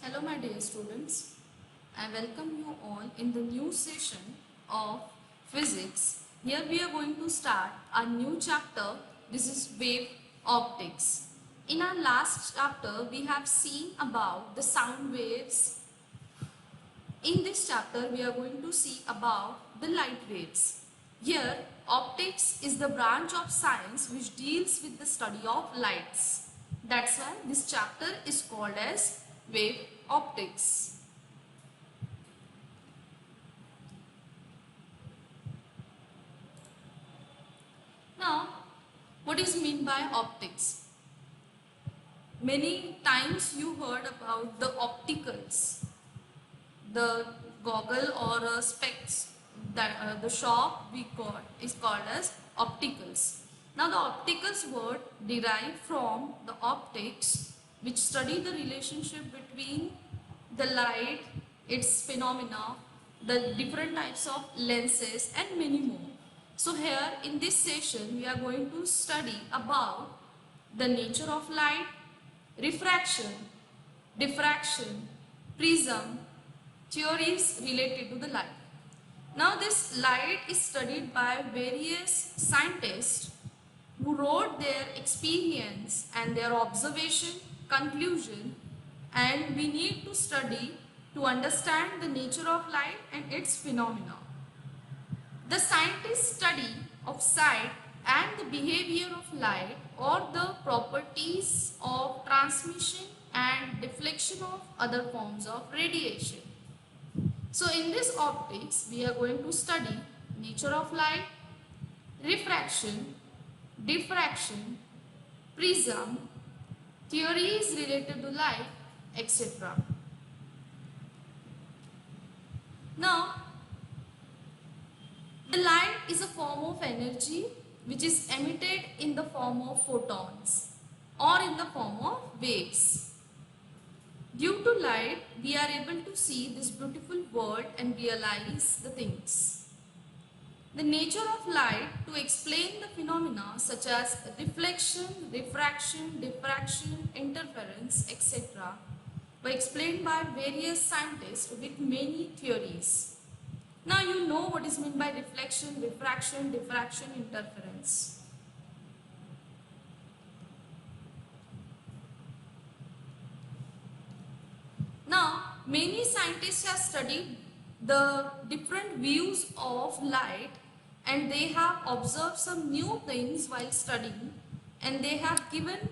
Hello my dear students, I welcome you all in the new session of physics. Here we are going to start a new chapter. This is wave optics. In our last chapter we have seen about the sound waves. In this chapter we are going to see about the light waves. Here optics is the branch of science which deals with the study of lights. That's why this chapter is called as wave optics. Now, what is mean by optics? Many times you heard about the opticals, the goggle or specs that the shop we call is called as opticals. Now the opticals word derived from the optics, which study the relationship between the light, its phenomena, the different types of lenses and many more. So here in this session we are going to study about the nature of light, refraction, diffraction, prism, theories related to the light. Now this light is studied by various scientists who wrote their experience and their observation, conclusion, and we need to study to understand the nature of light and its phenomena. The scientists' study of sight and the behavior of light or the properties of transmission and deflection of other forms of radiation. So in this optics, we are going to study nature of light, refraction, diffraction, prism, theories related to light, etc. Now, the light is a form of energy which is emitted in the form of photons or in the form of waves. Due to light, we are able to see this beautiful world and realize the things. The nature of light to explain the phenomena such as reflection, refraction, diffraction, interference, etc. were explained by various scientists with many theories. Now you know what is meant by reflection, refraction, diffraction, interference. Now many scientists have studied the different views of light and they have observed some new things while studying and they have given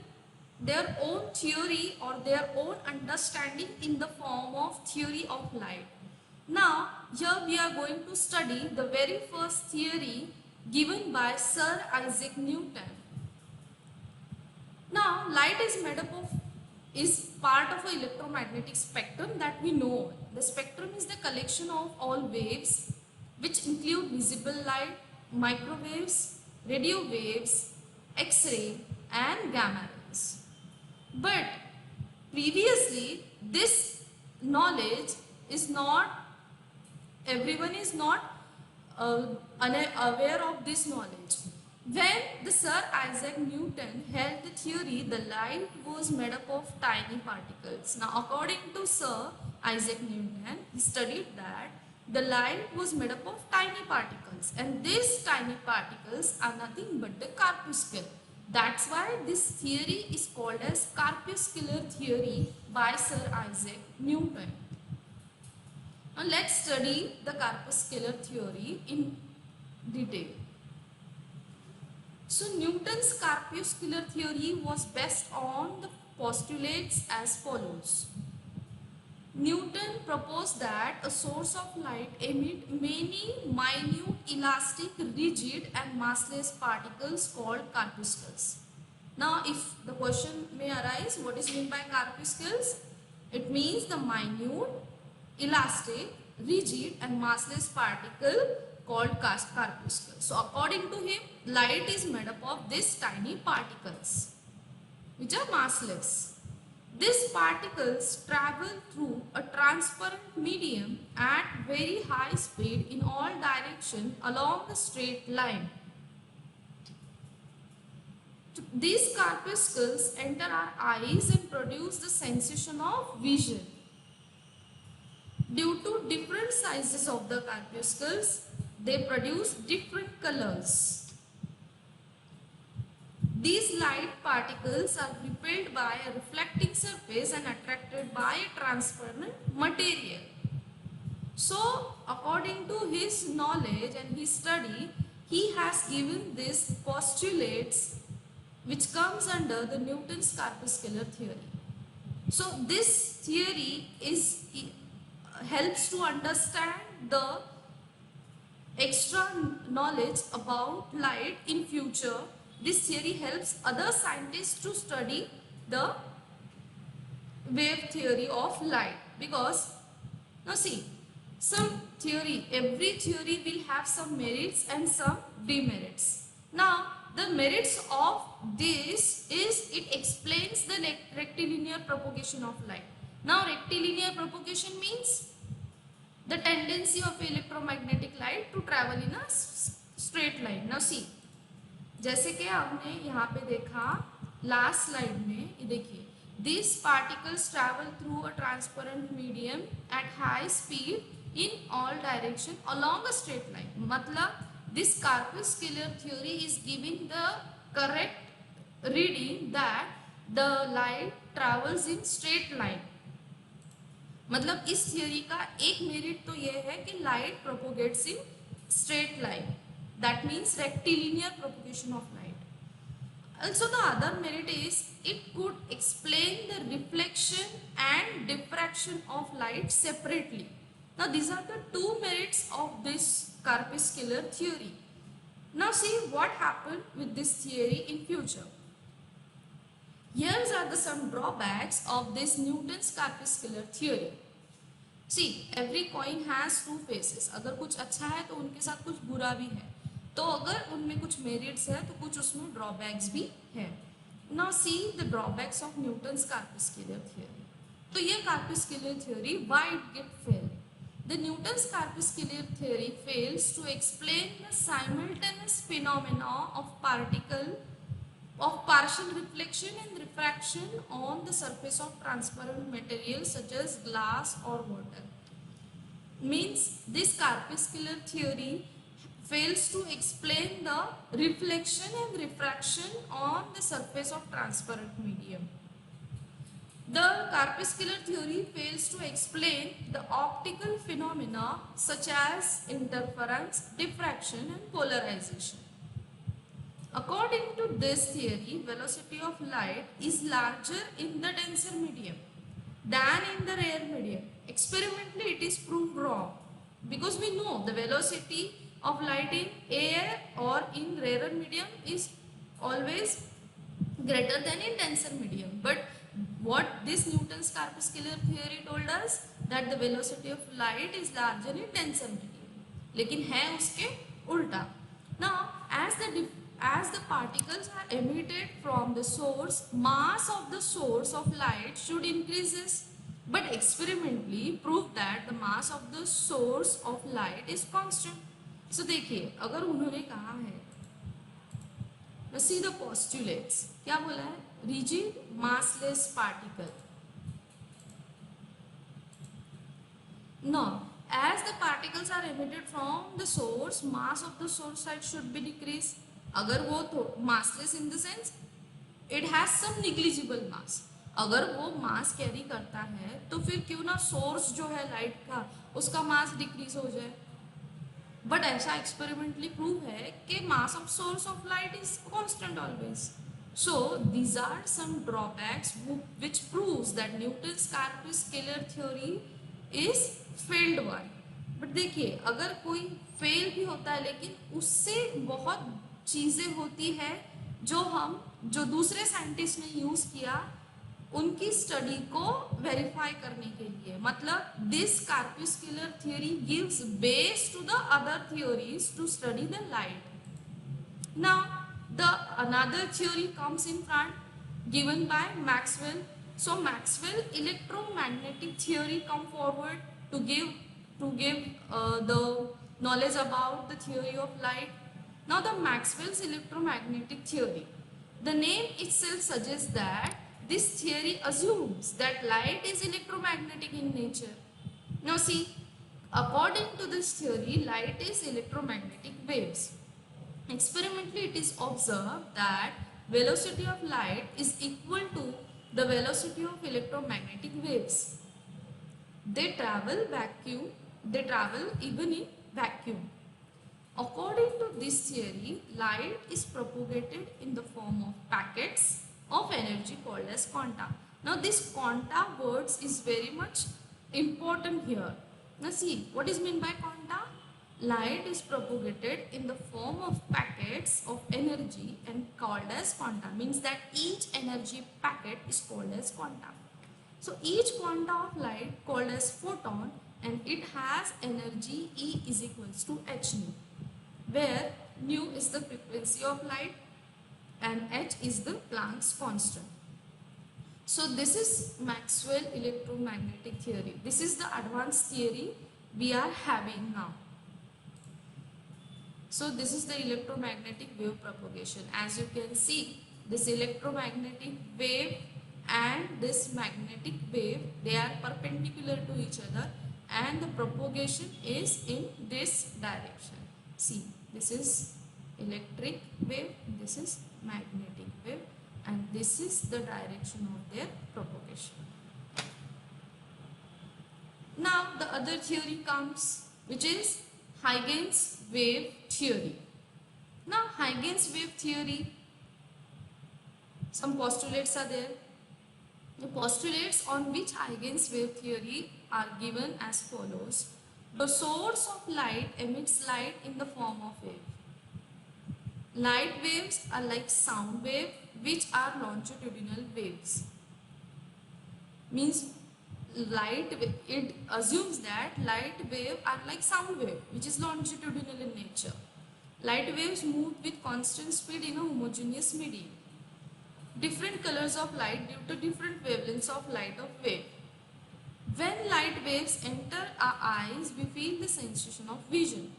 their own theory or their own understanding in the form of theory of light. Now here we are going to study the very first theory given by Sir Isaac Newton. Now light is part of an electromagnetic spectrum that we know. The spectrum is the collection of all waves which include visible light, microwaves, radio waves, X-ray and gamma rays. But previously this knowledge is not, everyone is not unaware of this knowledge. When the Sir Isaac Newton held the theory, the light was made up of tiny particles. Now according to Sir Isaac Newton, he studied that the light was made up of tiny particles and these tiny particles are nothing but the corpuscle. That's why this theory is called as corpuscular theory by Sir Isaac Newton. Now let's study the corpuscular theory in detail. So Newton's corpuscular theory was based on the postulates as follows. Newton proposed that a source of light emit many minute, elastic, rigid and massless particles called corpuscles. Now if the question may arise, what is meant by corpuscles? It means the minute, elastic, rigid and massless particle called corpuscle. So according to him, light is made up of these tiny particles which are massless. These particles travel through a transparent medium at very high speed in all directions along a straight line. These corpuscles enter our eyes and produce the sensation of vision. Due to different sizes of the corpuscles, they produce different colors. These light particles are repelled by a reflecting surface and attracted by a transparent material. So, according to his knowledge and his study, he has given these postulates which comes under the Newton's corpuscular theory. So, this theory helps to understand the extra knowledge about light in future. This theory helps other scientists to study the wave theory of light, because now see, every theory will have some merits and some demerits. Now the merits of this is it explains the rectilinear propagation of light. Now rectilinear propagation means the tendency of electromagnetic light to travel in a straight line. Now see, जैसे कि हमने यहाँ पे देखा last slide में, ये देखिए, these particles travel through a transparent medium at high speed in all direction along a straight line. मतलब this corpuscular theory is giving the correct reading that the light travels in straight line. मतलब इस theory का एक merit तो ये है कि light propagates in straight line, that means rectilinear propagation of light. Also the other merit is it could explain the reflection and diffraction of light separately. Now these are the two merits of this corpuscular theory. Now see what happened with this theory in future. Here are the some drawbacks of this Newton's corpuscular theory. See, every coin has two faces. अगर कुछ अच्छा है तो उनके साथ कुछ बुरा भी है. तो अगर उनमें कुछ मेरिट्स है तो कुछ उसमें ड्रॉबैक्स भी है. Now see the drawbacks of Newton's corpuscular theory. तो ये corpuscular theory why it get fail? The Newton's corpuscular theory fails to explain the simultaneous phenomena of partial reflection and refraction on the surface of transparent material such as glass or water. Means this corpuscular theory fails to explain the reflection and refraction on the surface of transparent medium. The corpuscular theory fails to explain the optical phenomena such as interference, diffraction and polarization. According to this theory, velocity of light is larger in the denser medium than in the rare medium. Experimentally, it is proved wrong because we know the velocity of light in air or in rarer medium is always greater than in denser medium. But what this Newton's corpuscular theory told us, that the velocity of light is larger in denser medium. लेकिन है उसके उल्टा. Now, as the particles are emitted from the source, mass of the source of light should increases, but experimentally proved that the mass of the source of light is constant. So देखिए, अगर उन्होंने कहा है, let's see the postulates. क्या बोला है? Rigid massless particle. No, as the particles are emitted from the source, mass of the source light should be decreased. अगर वो तो massless in the sense it has some negligible mass. अगर वो मास carry करता है तो फिर क्यों ना सोर्स जो है लाइट का उसका मास डिक्रीज हो जाए. बट ऐसा एक्सपेरिमेंटली प्रूव है कि mass of source of light is constant always. So these are some drawbacks which proves that Newton's corpuscular theory is failed one. But देखिए, अगर कोई फेल भी होता है लेकिन उससे बहुत चीज़ें होती है जो दूसरे साइंटिस्ट ने यूज़ किया उनकी स्टडी को वेरीफाई करने के लिए. मतलब this corpuscular theory gives base to the other theories to study the light. Now the another theory comes in front given by Maxwell. So Maxwell electromagnetic theory come forward to give the knowledge about the theory of light. Now the Maxwell's electromagnetic theory, the name itself suggests that this theory assumes that light is electromagnetic in nature. Now see, according to this theory, light is electromagnetic waves. Experimentally, it is observed that velocity of light is equal to the velocity of electromagnetic waves. They travel even in vacuum. According to this theory, light is propagated in the form of packets of energy called as quanta. Now this quanta words is very much important here. Now see, what is meant by quanta? Light is propagated in the form of packets of energy and called as quanta. Means that each energy packet is called as quanta. So each quanta of light called as photon, and it has energy E is equals to h nu, where nu is the frequency of light and h is the Planck's constant. So this is Maxwell electromagnetic theory. This is the advanced theory we are having now. So this is the electromagnetic wave propagation. As you can see, this electromagnetic wave and this magnetic wave, they are perpendicular to each other, and the propagation is in this direction. See, this is electric wave, this is magnetic wave, and this is the direction of their propagation. Now the other theory comes, which is Huygens wave theory. Now Huygens wave theory, some postulates are there. The postulates on which Huygens wave theory are given as follows. The source of light emits light in the form of wave. Light waves are like sound wave, which are longitudinal waves. Means it assumes that light wave are like sound wave, which is longitudinal in nature. Light waves move with constant speed in a homogeneous medium. Different colors of light due to different wavelengths of light of wave. When light waves enter our eyes, we feel the sensation of vision.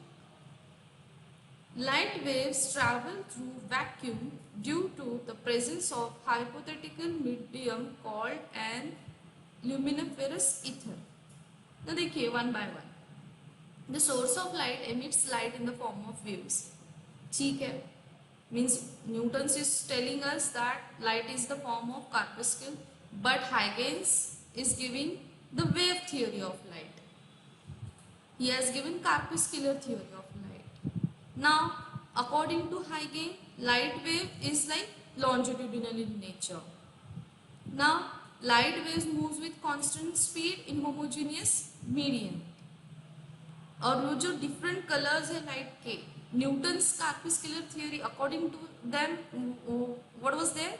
Light waves travel through vacuum due to the presence of hypothetical medium called an luminiferous ether. Now देखिए one by one. The source of light emits light in the form of waves. ठीक है? Means Newton's is telling us that light is the form of corpuscle, but Huygens is giving the wave theory of light. He has given corpuscular theory of light. Now, according to Huygens, light wave is like longitudinal in nature. Now, light waves moves with constant speed in homogeneous medium. और वो जो different colors है light के, Newton's corpuscular theory, according to them, what was there?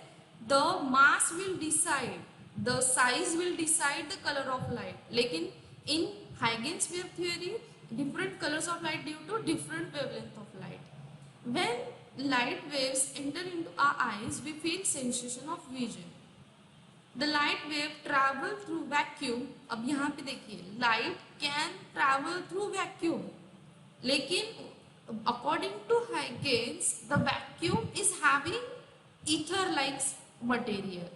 The mass will decide, the size will decide the color of light. लेकिन in Huygens wave theory, different colors of light due to different wavelength of light. When light waves enter into our eyes, we feel sensation of vision. The light wave travel through vacuum. अब यहाँ पे देखिए, light can travel through vacuum. लेकिन according to Huygens, the vacuum is having ether-like material.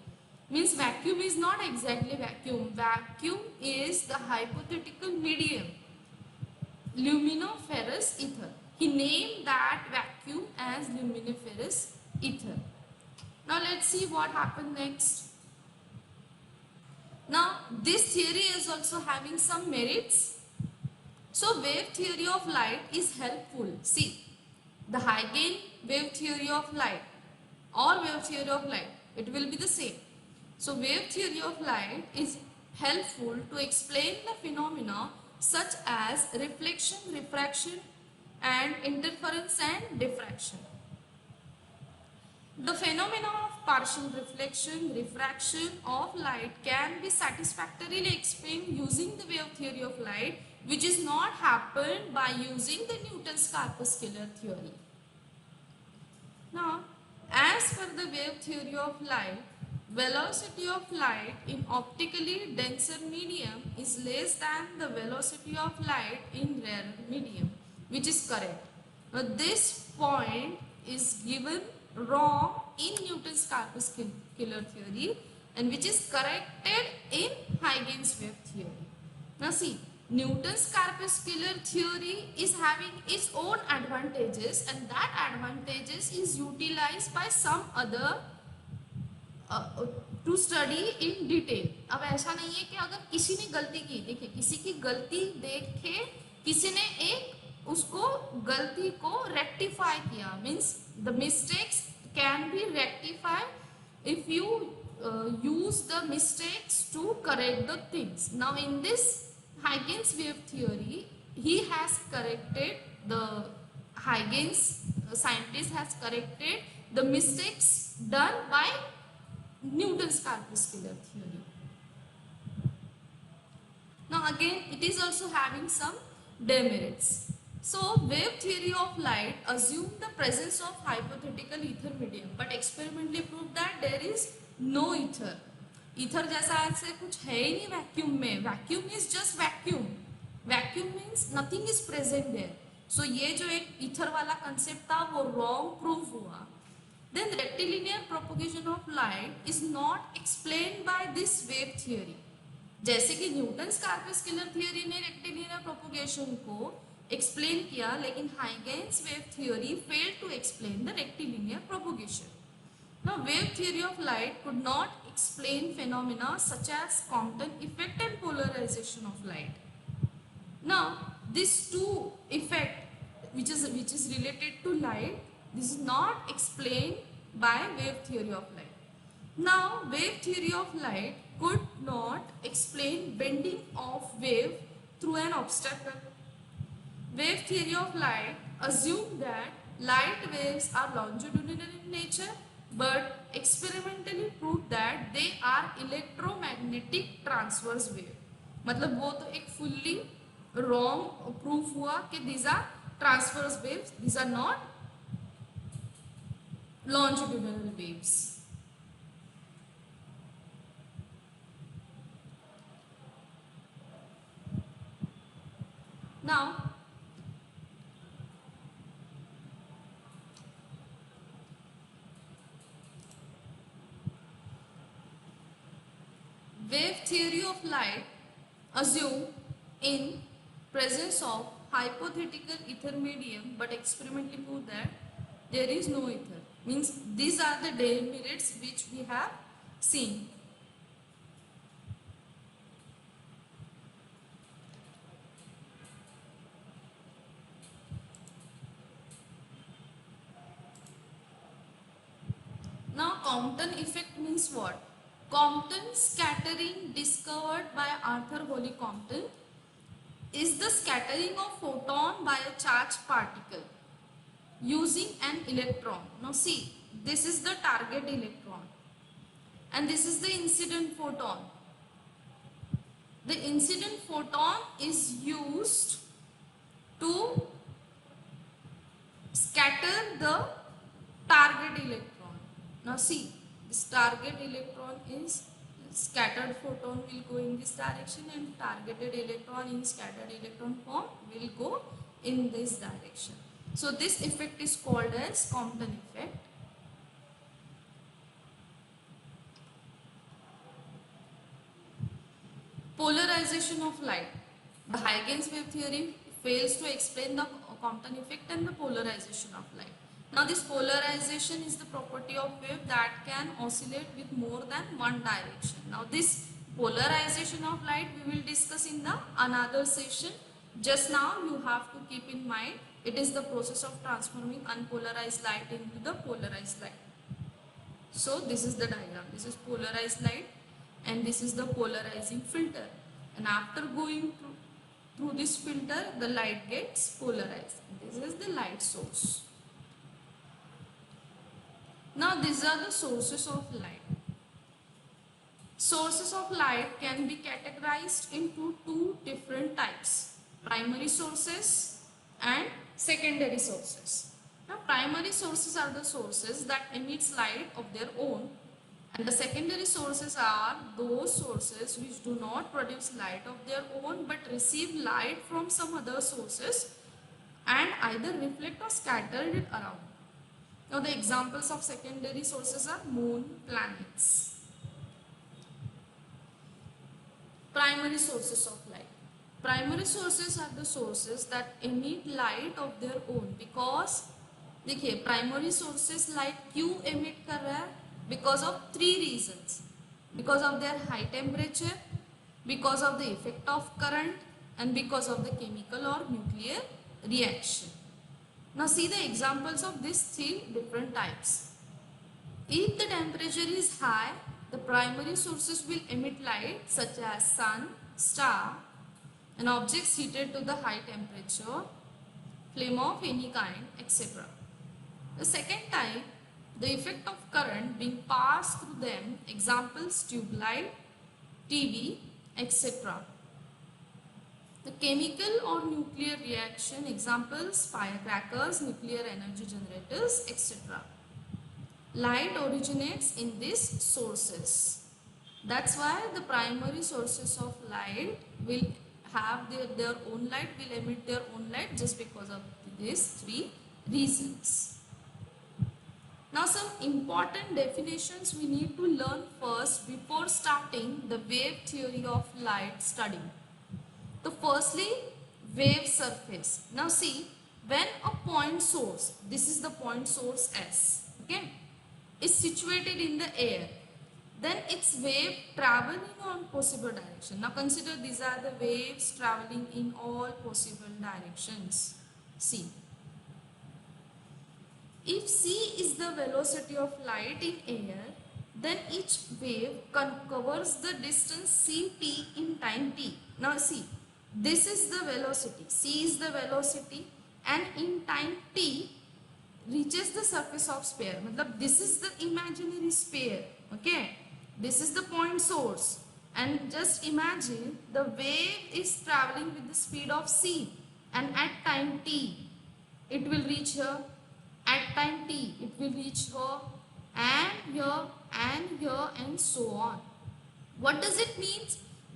Means vacuum is not exactly vacuum. Vacuum is the hypothetical medium, luminiferous ether. He named that vacuum as luminiferous ether. Now let's see what happened next. Now this theory is also having some merits. So wave theory of light is helpful. See, the Huygens wave theory of light or wave theory of light, it will be the same. So wave theory of light is helpful to explain the phenomena such as reflection, refraction, and interference and diffraction. The phenomena of partial reflection, refraction of light can be satisfactorily explained using the wave theory of light, which is not happened by using the Newton's corpuscular theory. Now, as per the wave theory of light, velocity of light in optically denser medium is less than the velocity of light in rarer medium, which is correct. Now, this point is given wrong in Newton's corpuscular theory and which is corrected in Huygens wave theory. Now see, Newton's corpuscular theory is having its own advantages, and that advantages is utilized by some other to study in detail. अब ऐसा नहीं है कि अगर किसी ने गलती की, देखिए किसी की गलती देख के किसी ने एक उसको गलती को रेक्टिफाई किया, means the mistakes can be rectify if you use the mistakes to correct the things. Now in this Huygens wave theory, he has corrected the Huygens scientist has corrected the mistakes done by Newton's corpuscular theory. Now again, it is also having some demerits. So wave theory of light assumed the presence of hypothetical ether medium, but experimentally proved that there is no ether. Ether जैसा ऐसे कुछ है ही नहीं vacuum में. Vacuum is just vacuum. Vacuum means nothing is present there. So ये जो एक ether वाला concept था वो wrong proof हुआ. Then the rectilinear propagation of light is not explained by this wave theory. जैसे कि न्यूटन्स कार्पस्कुलर थ्योरी ने रेक्टिलिनियर प्रोपगेशन को एक्सप्लेन किया, लेकिन Huygens wave theory failed to explain the rectilinear propagation. Now wave theory of light could not explain phenomena such as Compton effect and polarization of light. Now these two effect which is related to light, this is not explained by wave theory of light. Now wave theory of light could not explain bending of wave through an obstacle. Wave theory of light assumed that light waves are longitudinal in nature, but experimentally proved that they are electromagnetic transverse wave. मतलब वो तो एक fully wrong proof हुआ कि these are transverse waves, these are not longitudinal waves. Now wave theory of light assume in presence of hypothetical ether medium, but experimentally prove that there is no ether. Means these are the demerits which we have seen. Now Compton effect means what? Compton scattering discovered by Arthur Holly Compton is the scattering of photon by a charged particle using an electron. Now see, this is the target electron and this is the incident photon. The incident photon is used to scatter the target electron. Now see, this target electron is scattered photon will go in this direction and targeted electron in scattered electron form will go in this direction. So this effect is called as Compton effect. Polarization of light. The Huygens wave theory fails to explain the Compton effect and the polarization of light. Now this polarization is the property of wave that can oscillate with more than one direction. Now this polarization of light we will discuss in the another session. Just now you have to keep in mind it is the process of transforming unpolarized light into the polarized light. So this is the diagram. This is polarized light and this is the polarizing filter. And after going through this filter, the light gets polarized. This is the light source. Now these are the sources of light. Sources of light can be categorized into two different types: primary sources and secondary sources. Now primary sources are the sources that emits light of their own, and the secondary sources are those sources which do not produce light of their own but receive light from some other sources and either reflect or scatter it around. Now the examples of secondary sources are moon, planets. Primary sources of light. Primary sources are the sources that emit light of their own, because देखिए primary sources light क्यों emit कर रहा है? Because of three reasons. Because of their high temperature, because of the effect of current, and because of the chemical or nuclear reaction. Now see the examples of these three different types. If the temperature is high, the primary sources will emit light such as sun, star, and objects heated to the high temperature, flame of any kind, etc. The second type, the effect of current being passed through them, examples tube light, TV, etc. The chemical or nuclear reaction, examples firecrackers, nuclear energy generators, etc. Light originates in these sources. That's why the primary sources of light will have their own light, will emit their own light just because of these three reasons. Now some important definitions we need to learn first before starting the wave theory of light study. So firstly, wave surface. Now see, when a point source, this is the point source S, okay, is situated in the air, then its wave traveling on possible direction. Now consider these are the waves traveling in all possible directions. See, if c is the velocity of light in air, then each wave covers the distance ct in time t. Now see, this is the velocity, c is the velocity, and in time t reaches the surface of sphere. Matlab this is the imaginary sphere, okay? This is the point source, and just imagine the wave is traveling with the speed of c, and at time t it will reach here, at time t it will reach here, and here, and here, and so on. What does it mean?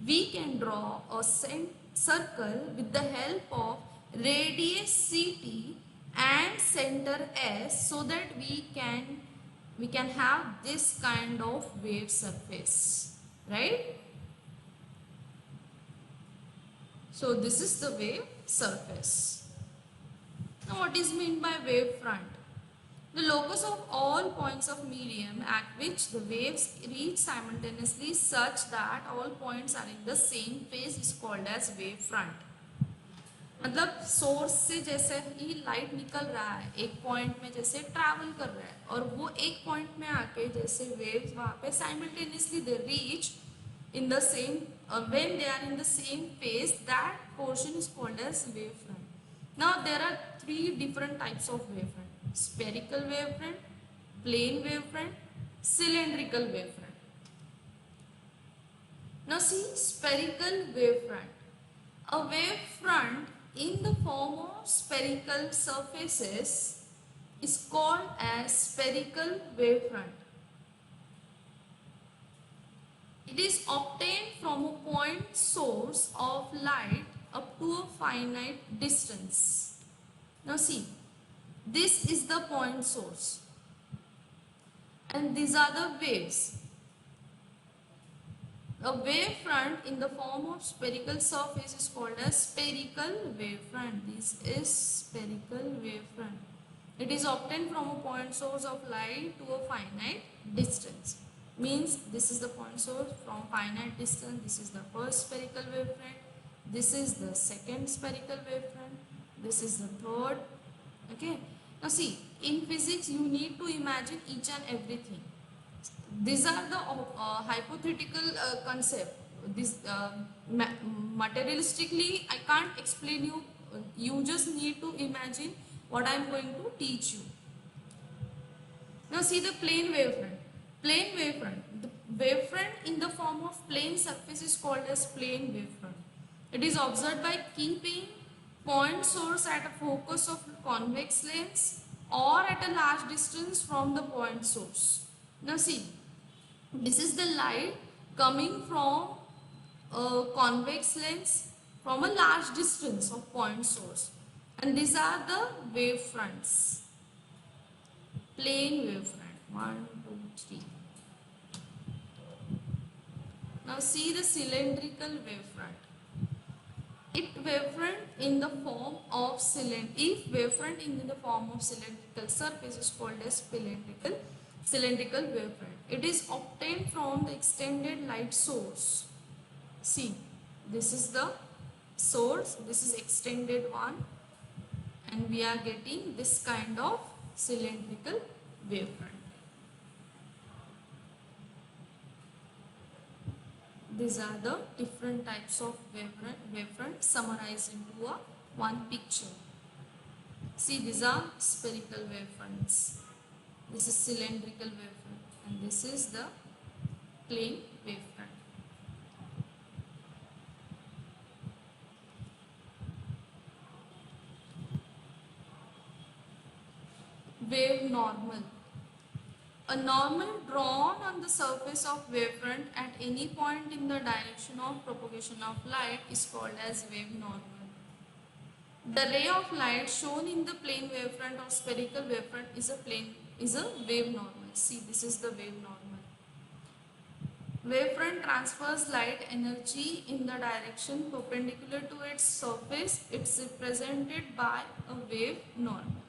We can draw a circle with the help of radius ct and center S, so that we can have this kind of wave surface, right? So this is the wave surface. Now what is meant by wave front? The locus of all points of medium at which the waves reach simultaneously such that all points are in the same phase is called as wave front. मतलब source से जैसे ही light निकल रहा है एक point में, जैसे travel कर रहा है, और वो एक पॉइंट में आके जैसे वेव्स वहाँ पे simultaneously they reach in the same when they are in the same phase, that portion is called as wavefront. Now there are three different types of wavefront: spherical wavefront, plane wavefront, cylindrical wavefront. Now see, spherical wavefront. A wavefront in the form of spherical surfaces is called as spherical wavefront. It is obtained from a point source of light up to a finite distance. Now see, this is the point source and these are the waves. A wavefront in the form of spherical surface is called as spherical wavefront. This is spherical wavefront. It is obtained from a point source of light to a finite distance. Means this is the point source from finite distance. This is the first spherical wavefront. This is the second spherical wavefront. This is the third. Okay. Now see, in physics you need to imagine each and everything. These are the hypothetical concept. This materialistically I can't explain you. You just need to imagine what I am going to teach you. Now see the plane wavefront. Plane wavefront. The wavefront in the form of plane surface is called as plane wavefront. It is observed by keeping point source at a focus of convex lens or at a large distance from the point source. Now see, this is the light coming from a convex lens from a large distance of point source, and these are the wavefronts. Plane wavefront, 1, 2, 3. Now see the cylindrical wavefront. If wavefront in the form of cylindrical surface is called as cylindrical wavefront. It is obtained from the extended light source. See, this is the source, this is extended one, and we are getting this kind of cylindrical wavefront. These are the different types of wavefront summarized into one picture. See, these are spherical wavefronts. This is cylindrical wavefront, and this is the plane wavefront. Wave normal. A normal drawn on the surface of wavefront at any point in the direction of propagation of light is called as wave normal. The ray of light shown in the plane wavefront or spherical wavefront is a wave normal. See, this is the wave normal. Wavefront transfers light energy in the direction perpendicular to its surface. It's represented by a wave normal.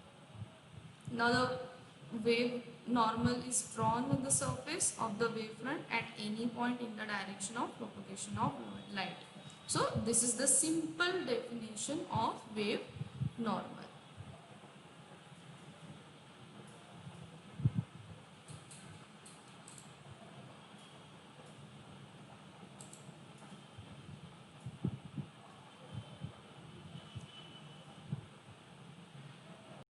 Now the wave normal is drawn on the surface of the wavefront at any point in the direction of propagation of light. So this is the simple definition of wave normal.